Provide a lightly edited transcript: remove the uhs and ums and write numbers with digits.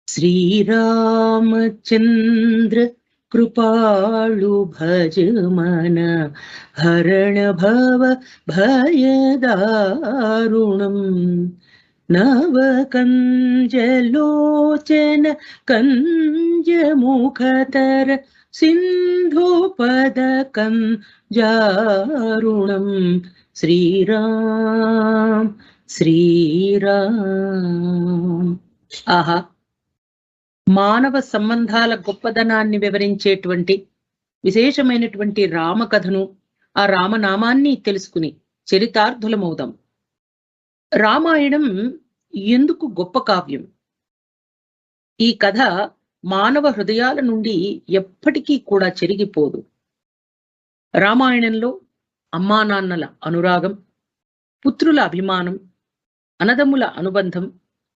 श्रीरामचन्द्र कृपाळु भज मन हरण भव भयदारुणम् नवकञ्जलोचन कञ्जमुखतर सिन्धुपदकं जारुणम् श्रीराम శ్రీరామ్. ఆహా, మానవ సంబంధాల గొప్పదనాన్ని వివరించేటువంటి విశేషమైనటువంటి రామకథను, ఆ రామనామాన్ని తెలుసుకుని చరితార్థులమవుదాం. రామాయణం ఎందుకు గొప్ప కావ్యం? ఈ కథ మానవ హృదయాల నుండి ఎప్పటికీ కూడా చెరిగిపోదు. రామాయణంలో అమ్మానాన్నల అనురాగం, పుత్రుల అభిమానం, అన్నదమ్ముల అనుబంధం,